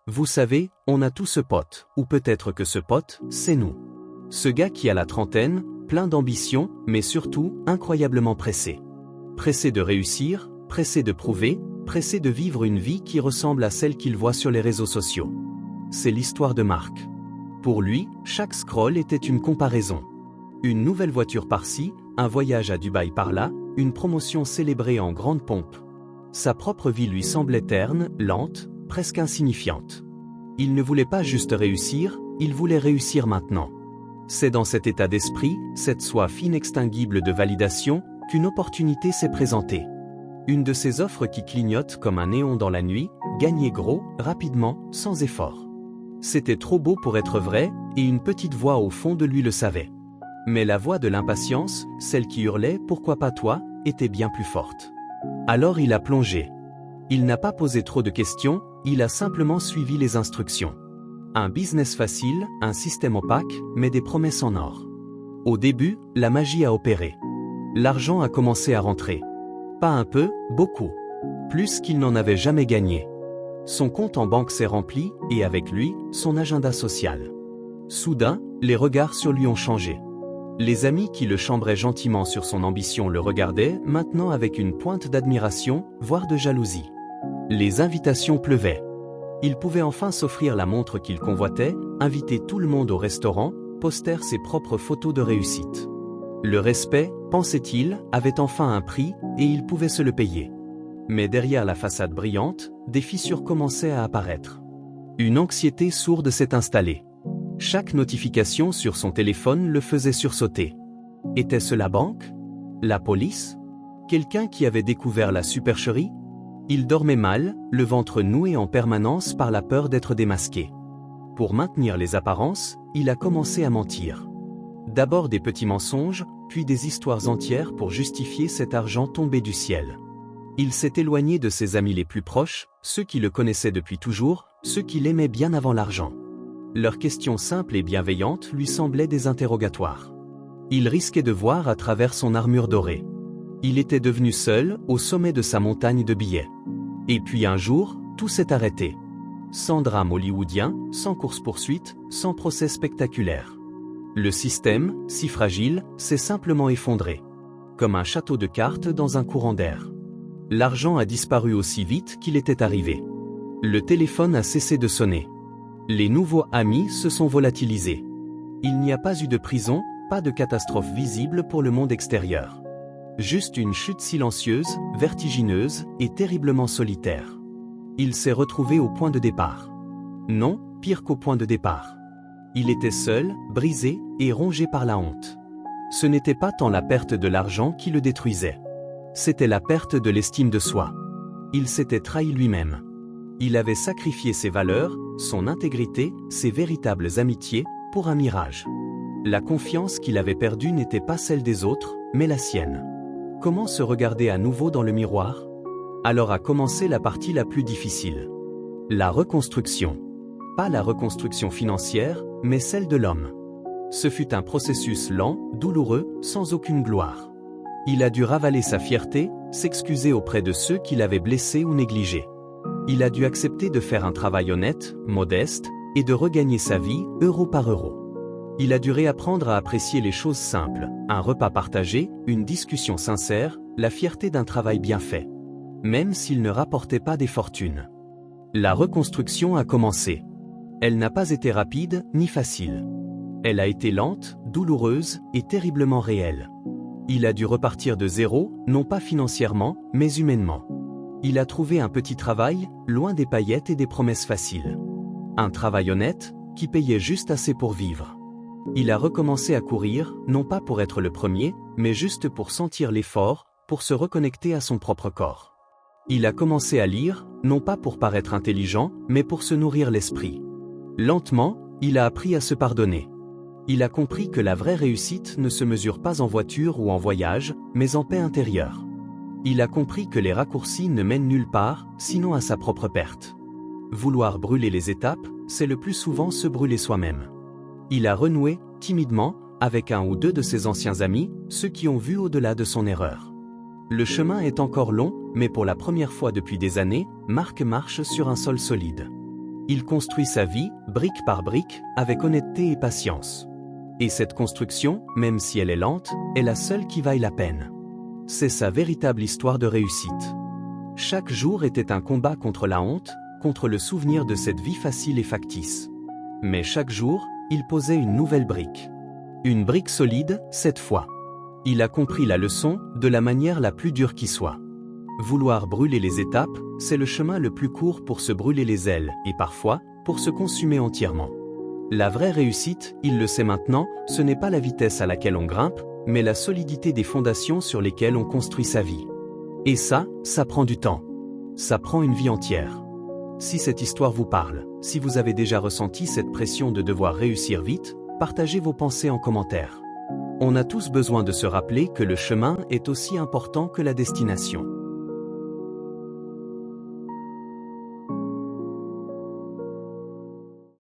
Vous savez, on a tous ce pote, ou peut-être que ce pote, c'est nous. Ce gars qui a la trentaine, plein d'ambition, mais surtout, incroyablement pressé. Pressé de réussir, pressé de prouver, pressé de vivre une vie qui ressemble à celle qu'il voit sur les réseaux sociaux. C'est l'histoire de Marc. Pour lui, chaque scroll était une comparaison. Une nouvelle voiture par-ci, un voyage à Dubaï par-là, une promotion célébrée en grande pompe. Sa propre vie lui semblait terne, lente, presque insignifiante. Il ne voulait pas juste réussir, il voulait réussir maintenant. C'est dans cet état d'esprit, cette soif inextinguible de validation, qu'une opportunité s'est présentée. Une de ces offres qui clignotent comme un néon dans la nuit, gagnait gros, rapidement, sans effort. C'était trop beau pour être vrai, et une petite voix au fond de lui le savait. Mais la voix de l'impatience, celle qui hurlait « Pourquoi pas toi ?», était bien plus forte. Alors il a plongé. Il n'a pas posé trop de questions, il a simplement suivi les instructions. Un business facile, un système opaque, mais des promesses en or. Au début, la magie a opéré. L'argent a commencé à rentrer. Pas un peu, beaucoup. Plus qu'il n'en avait jamais gagné. Son compte en banque s'est rempli, et avec lui, son agenda social. Soudain, les regards sur lui ont changé. Les amis qui le chambraient gentiment sur son ambition le regardaient maintenant avec une pointe d'admiration, voire de jalousie. Les invitations pleuvaient. Il pouvait enfin s'offrir la montre qu'il convoitait, inviter tout le monde au restaurant, poster ses propres photos de réussite. Le respect, pensait-il, avait enfin un prix, et il pouvait se le payer. Mais derrière la façade brillante, des fissures commençaient à apparaître. Une anxiété sourde s'est installée. Chaque notification sur son téléphone le faisait sursauter. Était-ce la banque? La police? Quelqu'un qui avait découvert la supercherie? Il dormait mal, le ventre noué en permanence par la peur d'être démasqué. Pour maintenir les apparences, il a commencé à mentir. D'abord des petits mensonges, puis des histoires entières pour justifier cet argent tombé du ciel. Il s'est éloigné de ses amis les plus proches, ceux qui le connaissaient depuis toujours, ceux qui l'aimaient bien avant l'argent. Leurs questions simples et bienveillantes lui semblaient des interrogatoires. Il risquait de voir à travers son armure dorée. Il était devenu seul, au sommet de sa montagne de billets. Et puis un jour, tout s'est arrêté. Sans drame hollywoodien, sans course-poursuite, sans procès spectaculaire. Le système, si fragile, s'est simplement effondré. Comme un château de cartes dans un courant d'air. L'argent a disparu aussi vite qu'il était arrivé. Le téléphone a cessé de sonner. Les nouveaux amis se sont volatilisés. Il n'y a pas eu de prison, pas de catastrophe visible pour le monde extérieur. Juste une chute silencieuse, vertigineuse et terriblement solitaire. Il s'est retrouvé au point de départ. Non, pire qu'au point de départ. Il était seul, brisé et rongé par la honte. Ce n'était pas tant la perte de l'argent qui le détruisait. C'était la perte de l'estime de soi. Il s'était trahi lui-même. Il avait sacrifié ses valeurs, son intégrité, ses véritables amitiés, pour un mirage. La confiance qu'il avait perdue n'était pas celle des autres, mais la sienne. Comment se regarder à nouveau dans le miroir? Alors a commencé la partie la plus difficile. La reconstruction. Pas la reconstruction financière, mais celle de l'homme. Ce fut un processus lent, douloureux, sans aucune gloire. Il a dû ravaler sa fierté, s'excuser auprès de ceux qui l'avaient blessé ou négligé. Il a dû accepter de faire un travail honnête, modeste, et de regagner sa vie, euro par euro. Il a dû réapprendre à apprécier les choses simples, un repas partagé, une discussion sincère, la fierté d'un travail bien fait. Même s'il ne rapportait pas des fortunes. La reconstruction a commencé. Elle n'a pas été rapide, ni facile. Elle a été lente, douloureuse, et terriblement réelle. Il a dû repartir de zéro, non pas financièrement, mais humainement. Il a trouvé un petit travail, loin des paillettes et des promesses faciles. Un travail honnête, qui payait juste assez pour vivre. Il a recommencé à courir, non pas pour être le premier, mais juste pour sentir l'effort, pour se reconnecter à son propre corps. Il a commencé à lire, non pas pour paraître intelligent, mais pour se nourrir l'esprit. Lentement, il a appris à se pardonner. Il a compris que la vraie réussite ne se mesure pas en voiture ou en voyage, mais en paix intérieure. Il a compris que les raccourcis ne mènent nulle part, sinon à sa propre perte. Vouloir brûler les étapes, c'est le plus souvent se brûler soi-même. Il a renoué, timidement, avec un ou deux de ses anciens amis, ceux qui ont vu au-delà de son erreur. Le chemin est encore long, mais pour la première fois depuis des années, Marc marche sur un sol solide. Il construit sa vie, brique par brique, avec honnêteté et patience. Et cette construction, même si elle est lente, est la seule qui vaille la peine. C'est sa véritable histoire de réussite. Chaque jour était un combat contre la honte, contre le souvenir de cette vie facile et factice. Mais chaque jour, il posait une nouvelle brique. Une brique solide, cette fois. Il a compris la leçon, de la manière la plus dure qui soit. Vouloir brûler les étapes, c'est le chemin le plus court pour se brûler les ailes, et parfois, pour se consumer entièrement. La vraie réussite, il le sait maintenant, ce n'est pas la vitesse à laquelle on grimpe, mais la solidité des fondations sur lesquelles on construit sa vie. Et ça prend du temps. Ça prend une vie entière. Si cette histoire vous parle, si vous avez déjà ressenti cette pression de devoir réussir vite, partagez vos pensées en commentaire. On a tous besoin de se rappeler que le chemin est aussi important que la destination.